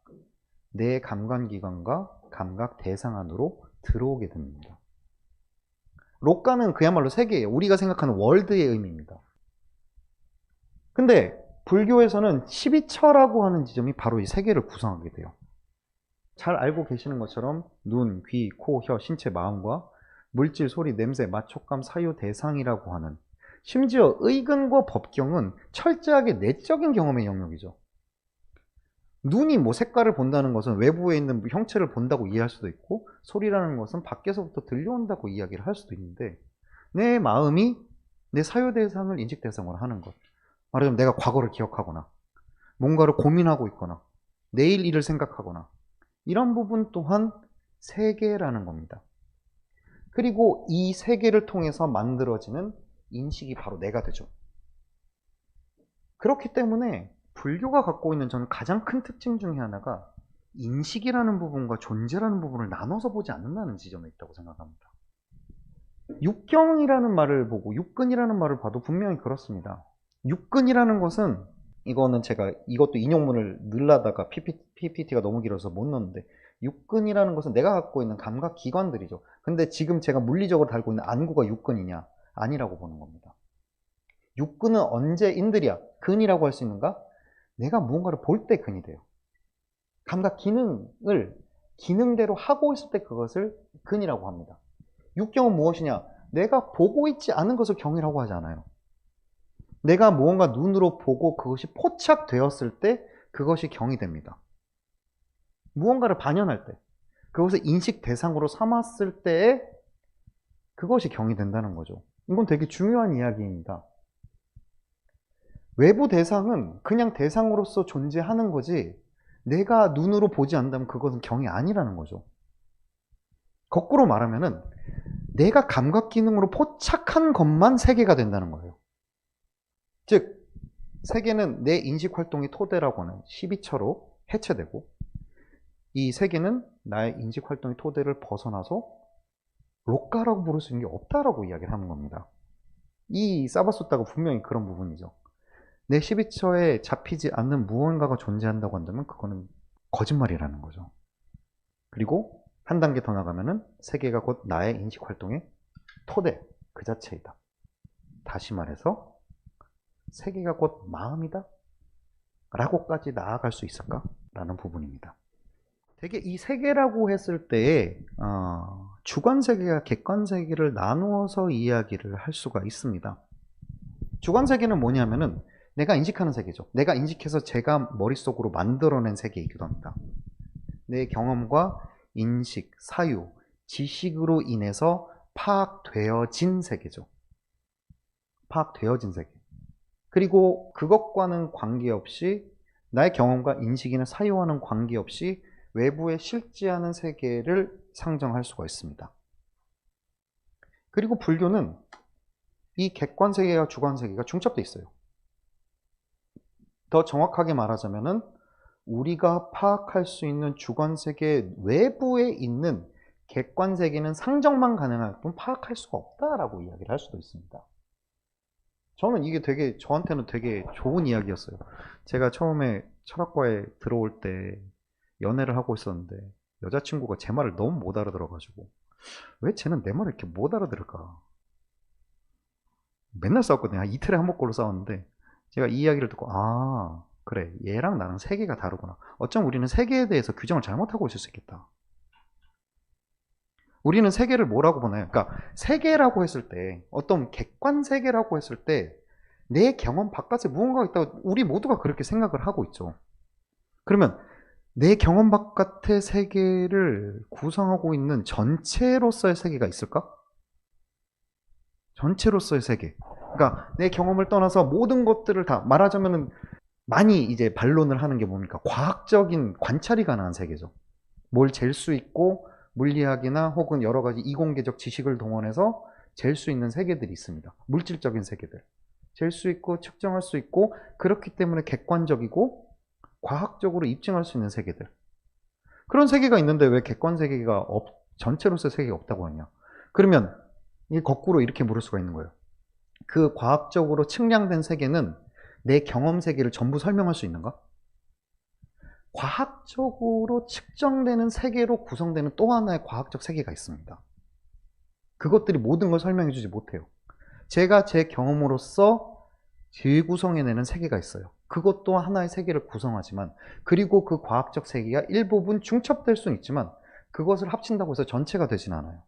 내 감관기관과 감각 대상 안으로 들어오게 됩니다. 록가는 그야말로 세계예요. 우리가 생각하는 월드의 의미입니다. 근데 불교에서는 12처라고 하는 지점이 바로 이 세계를 구성하게 돼요. 잘 알고 계시는 것처럼 눈, 귀, 코, 혀, 신체, 마음과 물질, 소리, 냄새, 맛, 촉감, 사유, 대상이라고 하는 심지어 의근과 법경은 철저하게 내적인 경험의 영역이죠. 눈이 뭐 색깔을 본다는 것은 외부에 있는 형체를 본다고 이해할 수도 있고 소리라는 것은 밖에서부터 들려온다고 이야기를 할 수도 있는데 내 마음이 내 사유 대상을 인식 대상으로 하는 것. 말하자면 내가 과거를 기억하거나 뭔가를 고민하고 있거나 내일 일을 생각하거나 이런 부분 또한 세계라는 겁니다. 그리고 이 세계를 통해서 만들어지는 인식이 바로 내가 되죠. 그렇기 때문에 불교가 갖고 있는 저는 가장 큰 특징 중에 하나가 인식이라는 부분과 존재라는 부분을 나눠서 보지 않는다는 지점에 있다고 생각합니다. 육경이라는 말을 보고 육근이라는 말을 봐도 분명히 그렇습니다. 육근이라는 것은 이거는 제가 이것도 인용문을 넣으려다가 PPT가 너무 길어서 못 넣었는데 육근이라는 것은 내가 갖고 있는 감각 기관들이죠. 근데 지금 제가 물리적으로 달고 있는 안구가 육근이냐? 아니라고 보는 겁니다. 육근은 언제 인들이야? 근이라고 할 수 있는가? 내가 무언가를 볼 때 근이 돼요. 감각 기능을 기능대로 하고 있을 때 그것을 근이라고 합니다. 육경은 무엇이냐? 내가 보고 있지 않은 것을 경이라고 하지 않아요. 내가 무언가 눈으로 보고 그것이 포착되었을 때 그것이 경이 됩니다. 무언가를 반연할 때, 그것을 인식 대상으로 삼았을 때에 그것이 경이 된다는 거죠. 이건 되게 중요한 이야기입니다. 외부 대상은 그냥 대상으로서 존재하는 거지 내가 눈으로 보지 않는다면 그것은 경이 아니라는 거죠. 거꾸로 말하면은 내가 감각 기능으로 포착한 것만 세계가 된다는 거예요. 즉 세계는 내 인식 활동의 토대라고 하는 12처로 해체되고 이 세계는 나의 인식 활동의 토대를 벗어나서 록가라고 부를 수 있는 게 없다라고 이야기를 하는 겁니다. 이 사바숫다가 분명히 그런 부분이죠. 내 12처에 잡히지 않는 무언가가 존재한다고 한다면 그거는 거짓말이라는 거죠. 그리고 한 단계 더 나가면은 세계가 곧 나의 인식 활동의 토대 그 자체이다. 다시 말해서 세계가 곧 마음이다 라고까지 나아갈 수 있을까? 라는 부분입니다. 되게 이 세계라고 했을 때 주관세계와 객관세계를 나누어서 이야기를 할 수가 있습니다. 주관세계는 뭐냐면은 내가 인식하는 세계죠. 내가 인식해서 제가 머릿속으로 만들어낸 세계이기도 합니다. 내 경험과 인식, 사유, 지식으로 인해서 파악되어진 세계죠. 파악되어진 세계. 그리고 그것과는 관계없이 나의 경험과 인식이나 사유와는 관계없이 외부에 실제하는 세계를 상정할 수가 있습니다. 그리고 불교는 이 객관세계와 주관세계가 중첩되어 있어요. 더 정확하게 말하자면은 우리가 파악할 수 있는 주관세계 외부에 있는 객관세계는 상정만 가능할 뿐 파악할 수가 없다라고 이야기를 할 수도 있습니다. 저는 이게 되게 저한테는 되게 좋은 이야기였어요. 제가 처음에 철학과에 들어올 때 연애를 하고 있었는데 여자친구가 제 말을 너무 못 알아들어가지고 왜 쟤는 내 말을 이렇게 못 알아들을까? 맨날 싸웠거든요. 한 이틀에 한 번꼴로 싸웠는데 제가 이 이야기를 듣고 아 그래 얘랑 나랑 세계가 다르구나. 어쩜 우리는 세계에 대해서 규정을 잘못하고 있을 수 있겠다. 우리는 세계를 뭐라고 보나요? 그러니까 세계라고 했을 때 어떤 객관 세계라고 했을 때 내 경험 바깥에 무언가가 있다고 우리 모두가 그렇게 생각을 하고 있죠. 그러면 내 경험 바깥의 세계를 구성하고 있는 전체로서의 세계가 있을까? 전체로서의 세계. 그러니까 내 경험을 떠나서 모든 것들을 다 말하자면은 많이 이제 반론을 하는 게 뭡니까? 과학적인 관찰이 가능한 세계죠. 뭘 잴 수 있고 물리학이나 혹은 여러 가지 이공계적 지식을 동원해서 잴 수 있는 세계들이 있습니다. 물질적인 세계들. 잴 수 있고 측정할 수 있고 그렇기 때문에 객관적이고 과학적으로 입증할 수 있는 세계들. 그런 세계가 있는데 왜 객관 세계가 전체로서의 세계가 없다고 하냐? 그러면 이 거꾸로 이렇게 물을 수가 있는 거예요. 그 과학적으로 측량된 세계는 내 경험 세계를 전부 설명할 수 있는가? 과학적으로 측정되는 세계로 구성되는 또 하나의 과학적 세계가 있습니다. 그것들이 모든 걸 설명해 주지 못해요. 제가 제 경험으로서 재구성해내는 세계가 있어요. 그것도 하나의 세계를 구성하지만 그리고 그 과학적 세계가 일부분 중첩될 수는 있지만 그것을 합친다고 해서 전체가 되진 않아요.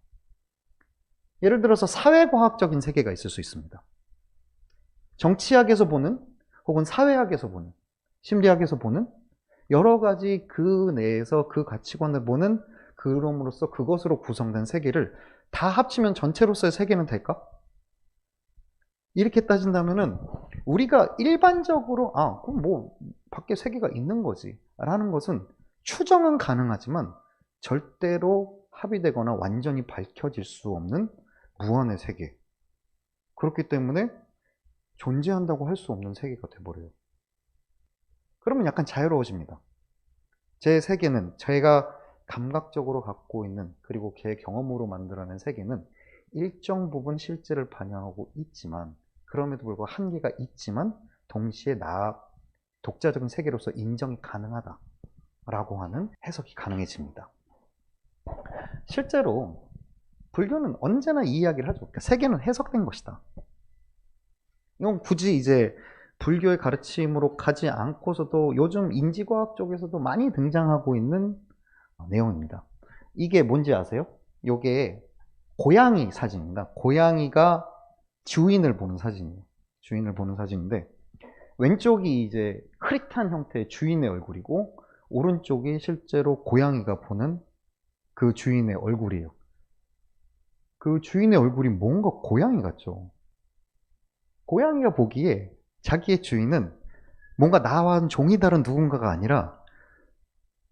예를 들어서 사회과학적인 세계가 있을 수 있습니다. 정치학에서 보는 혹은 사회학에서 보는 심리학에서 보는 여러 가지 그 내에서 그 가치관을 보는 그럼으로써 그것으로 구성된 세계를 다 합치면 전체로서의 세계는 될까? 이렇게 따진다면은 우리가 일반적으로 그럼 뭐 밖에 세계가 있는 거지 라는 것은 추정은 가능하지만 절대로 합의되거나 완전히 밝혀질 수 없는 무한의 세계. 그렇기 때문에 존재한다고 할 수 없는 세계가 돼버려요. 그러면 약간 자유로워집니다. 제 세계는 제가 감각적으로 갖고 있는 그리고 제 경험으로 만들어낸 세계는 일정 부분 실제를 반영하고 있지만 그럼에도 불구하고 한계가 있지만 동시에 나 독자적인 세계로서 인정이 가능하다라고 하는 해석이 가능해집니다. 실제로 불교는 언제나 이 이야기를 하죠. 그러니까 세계는 해석된 것이다. 이건 굳이 이제 불교의 가르침으로 가지 않고서도 요즘 인지과학 쪽에서도 많이 등장하고 있는 내용입니다. 이게 뭔지 아세요? 이게 고양이 사진입니다. 고양이가 주인을 보는 사진이에요. 주인을 보는 사진인데 왼쪽이 이제 흐릿한 형태의 주인의 얼굴이고 오른쪽이 실제로 고양이가 보는 그 주인의 얼굴이에요. 그 주인의 얼굴이 뭔가 고양이 같죠. 고양이가 보기에 자기의 주인은 뭔가 나와는 종이 다른 누군가가 아니라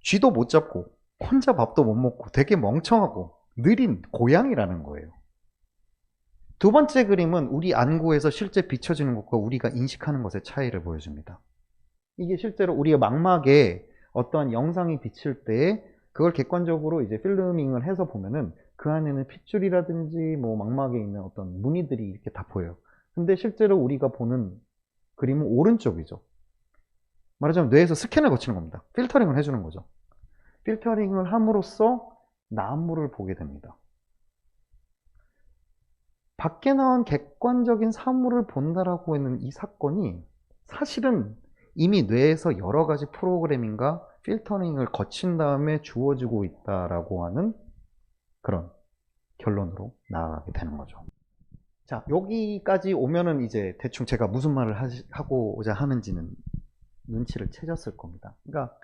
쥐도 못 잡고 혼자 밥도 못 먹고 되게 멍청하고 느린 고양이라는 거예요. 두 번째 그림은 우리 안구에서 실제 비춰지는 것과 우리가 인식하는 것의 차이를 보여줍니다. 이게 실제로 우리가 망막에 어떠한 영상이 비칠 때 그걸 객관적으로 이제 필름밍을 해서 보면은 그 안에는 핏줄이라든지 뭐 망막에 있는 어떤 무늬들이 이렇게 다 보여요. 근데 실제로 우리가 보는 그림은 오른쪽이죠. 말하자면 뇌에서 스캔을 거치는 겁니다. 필터링을 해주는 거죠. 필터링을 함으로써 나무를 보게 됩니다. 밖에 나온 객관적인 사물을 본다라고 하는 이 사건이 사실은 이미 뇌에서 여러 가지 프로그래밍과 필터링을 거친 다음에 주어지고 있다라고 하는 그런 결론으로 나아가게 되는 거죠. 자, 여기까지 오면은 이제 대충 제가 무슨 말을 하고자 하는지는 눈치를 채셨을 겁니다. 그러니까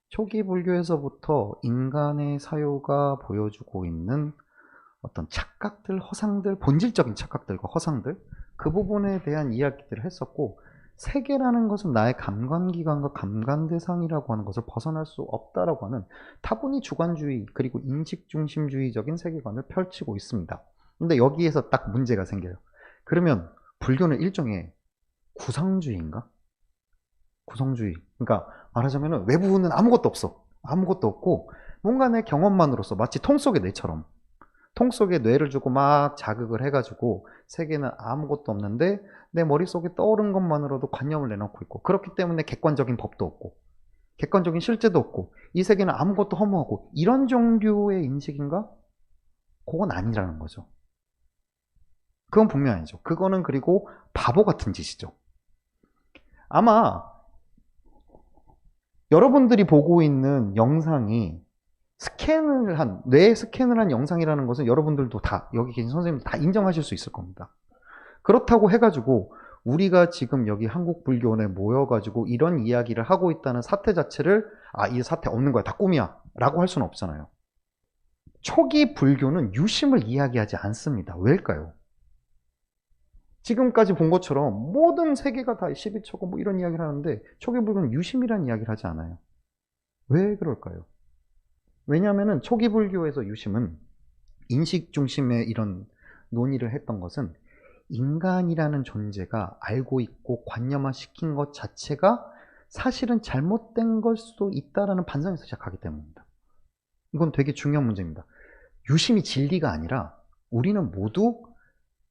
초기 불교에서부터 인간의 사유가 보여주고 있는 어떤 착각들, 허상들, 본질적인 착각들과 허상들, 그 부분에 대한 이야기들을 했었고, 세계라는 것은 나의 감관기관과 감관대상이라고 하는 것을 벗어날 수 없다라고 하는 타분히 주관주의 그리고 인식중심주의적인 세계관을 펼치고 있습니다. 근데 여기에서 딱 문제가 생겨요. 그러면 불교는 일종의 구상주의인가? 구성주의. 그러니까 말하자면 외부는 아무것도 없어. 아무것도 없고 뭔가 내 경험만으로서 마치 통 속의 내처럼 통 속에 뇌를 주고 막 자극을 해가지고 세계는 아무것도 없는데 내 머릿속에 떠오른 것만으로도 관념을 내놓고 있고, 그렇기 때문에 객관적인 법도 없고 객관적인 실제도 없고 이 세계는 아무것도 허무하고, 이런 종류의 인식인가? 그건 아니라는 거죠. 그건 분명히 아니죠. 그거는 그리고 바보 같은 짓이죠. 아마 여러분들이 보고 있는 영상이 뇌 스캔을 한 영상이라는 것은 여러분들도 다, 여기 계신 선생님들 다 인정하실 수 있을 겁니다. 그렇다고 해가지고 우리가 지금 여기 한국 불교원에 모여가지고 이런 이야기를 하고 있다는 사태 자체를, 이 사태 없는 거야, 다 꿈이야 라고 할 수는 없잖아요. 초기 불교는 유심을 이야기하지 않습니다. 왜일까요? 지금까지 본 것처럼 모든 세계가 다 12초고 뭐 이런 이야기를 하는데 초기 불교는 유심이라는 이야기를 하지 않아요. 왜 그럴까요? 왜냐하면 초기 불교에서 유심은 인식 중심의 이런 논의를 했던 것은 인간이라는 존재가 알고 있고 관념화 시킨 것 자체가 사실은 잘못된 걸 수도 있다라는 반성에서 시작하기 때문입니다. 이건 되게 중요한 문제입니다. 유심이 진리가 아니라 우리는 모두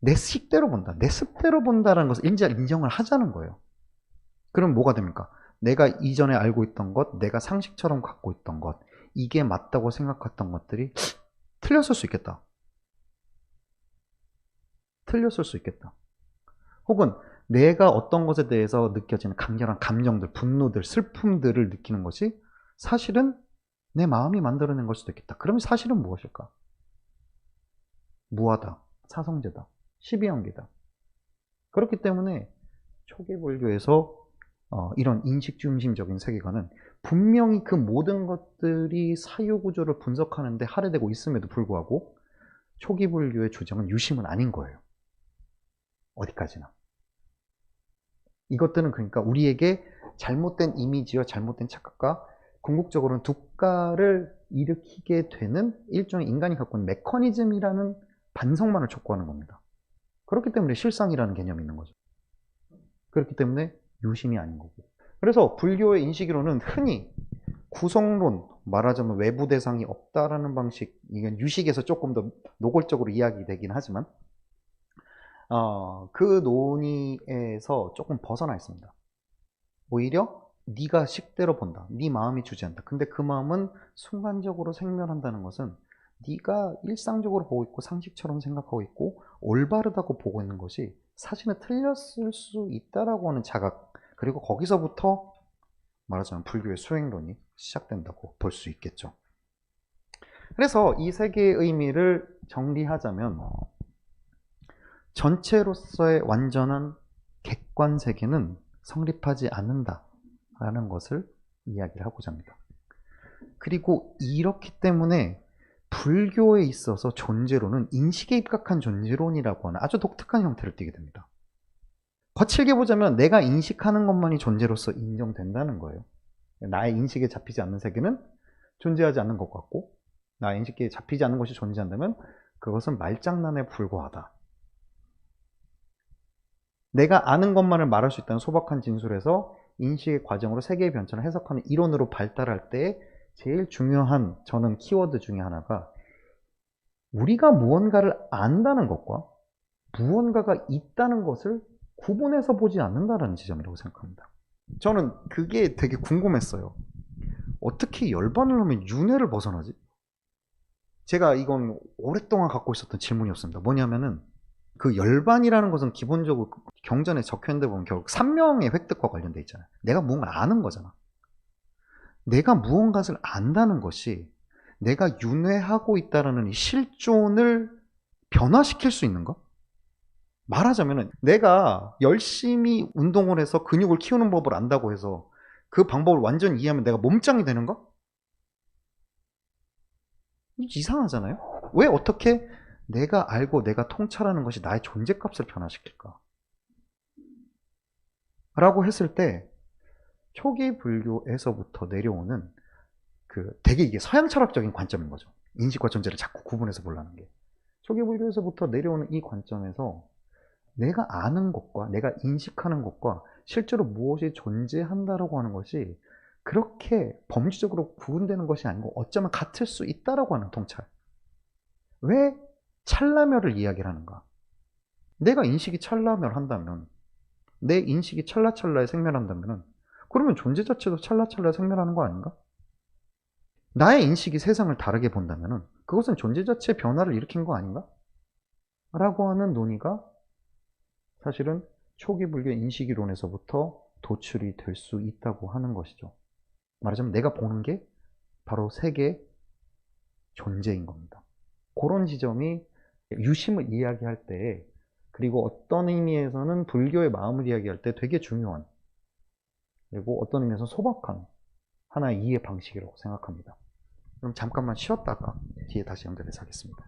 내 식대로 본다, 내 습대로 본다라는 것을 인정을 하자는 거예요. 그럼 뭐가 됩니까? 내가 이전에 알고 있던 것, 내가 상식처럼 갖고 있던 것, 이게 맞다고 생각했던 것들이 틀렸을 수 있겠다. 틀렸을 수 있겠다. 혹은 내가 어떤 것에 대해서 느껴지는 강렬한 감정들, 분노들, 슬픔들을 느끼는 것이 사실은 내 마음이 만들어낸 걸 수도 있겠다. 그럼 사실은 무엇일까? 무하다, 사성제다, 십이연계다. 그렇기 때문에 초기 불교에서 이런 인식 중심적인 세계관은 분명히 그 모든 것들이 사유구조를 분석하는데 할애되고 있음에도 불구하고 초기 불교의 주장은 유심은 아닌 거예요. 어디까지나. 이것들은 그러니까 우리에게 잘못된 이미지와 잘못된 착각과 궁극적으로는 두가를 일으키게 되는 일종의 인간이 갖고 있는 메커니즘이라는 반성만을 촉구하는 겁니다. 그렇기 때문에 실상이라는 개념이 있는 거죠. 그렇기 때문에 유심이 아닌 거고. 그래서 불교의 인식으로는 흔히 구성론, 말하자면 외부 대상이 없다라는 방식, 이건 유식에서 조금 더 노골적으로 이야기되긴 하지만 그 논의에서 조금 벗어나 있습니다. 오히려 네가 식대로 본다, 네 마음이 주재한다. 근데 그 마음은 순간적으로 생멸한다는 것은 네가 일상적으로 보고 있고 상식처럼 생각하고 있고 올바르다고 보고 있는 것이 사실은 틀렸을 수 있다라고 하는 자각, 그리고 거기서부터 말하자면 불교의 수행론이 시작된다고 볼 수 있겠죠. 그래서 이 세 개의 의미를 정리하자면 전체로서의 완전한 객관 세계는 성립하지 않는다라는 것을 이야기를 하고자 합니다. 그리고 이렇기 때문에 불교에 있어서 존재론은 인식에 입각한 존재론이라고 하는 아주 독특한 형태를 띠게 됩니다. 거칠게 보자면 내가 인식하는 것만이 존재로서 인정된다는 거예요. 나의 인식에 잡히지 않는 세계는 존재하지 않는 것 같고, 나의 인식에 잡히지 않는 것이 존재한다면 그것은 말장난에 불과하다. 내가 아는 것만을 말할 수 있다는 소박한 진술에서 인식의 과정으로 세계의 변천을 해석하는 이론으로 발달할 때 제일 중요한 저는 키워드 중에 하나가 우리가 무언가를 안다는 것과 무언가가 있다는 것을 구분해서 보지 않는다는 지점이라고 생각합니다. 저는 그게 되게 궁금했어요. 어떻게 열반을 하면 윤회를 벗어나지? 제가 이건 오랫동안 갖고 있었던 질문이었습니다. 뭐냐면은 그 열반이라는 것은 기본적으로 경전에 적혀있는데 보면 결국 삼명의 획득과 관련돼 있잖아요. 내가 무언가를 아는 거잖아. 내가 무언가를 안다는 것이 내가 윤회하고 있다는 이 실존을 변화시킬 수 있는가? 말하자면 내가 열심히 운동을 해서 근육을 키우는 법을 안다고 해서 그 방법을 완전히 이해하면 내가 몸짱이 되는가? 이상하잖아요? 왜 어떻게 내가 알고 내가 통찰하는 것이 나의 존재값을 변화시킬까? 라고 했을 때 초기 불교에서부터 내려오는 되게 이게 서양 철학적인 관점인 거죠. 인식과 존재를 자꾸 구분해서 보려는 게. 초기 불교에서부터 내려오는 이 관점에서 내가 아는 것과 내가 인식하는 것과 실제로 무엇이 존재한다라고 하는 것이 그렇게 범주적으로 구분되는 것이 아니고 어쩌면 같을 수 있다라고 하는 통찰. 왜 찰나멸을 이야기를 하는가? 내가 인식이 찰나멸한다면, 내 인식이 찰나찰나에 생멸한다면, 그러면 존재 자체도 찰나찰나에 생멸하는 거 아닌가? 나의 인식이 세상을 다르게 본다면 그것은 존재 자체의 변화를 일으킨 거 아닌가? 라고 하는 논의가 사실은 초기 불교 인식이론에서부터 도출이 될 수 있다고 하는 것이죠. 말하자면 내가 보는 게 바로 세계의 존재인 겁니다. 그런 지점이 유심을 이야기할 때, 그리고 어떤 의미에서는 불교의 마음을 이야기할 때 되게 중요한, 그리고 어떤 의미에서 소박한 하나의 이해 방식이라고 생각합니다. 그럼 잠깐만 쉬었다가 뒤에 다시 연결해서 하겠습니다.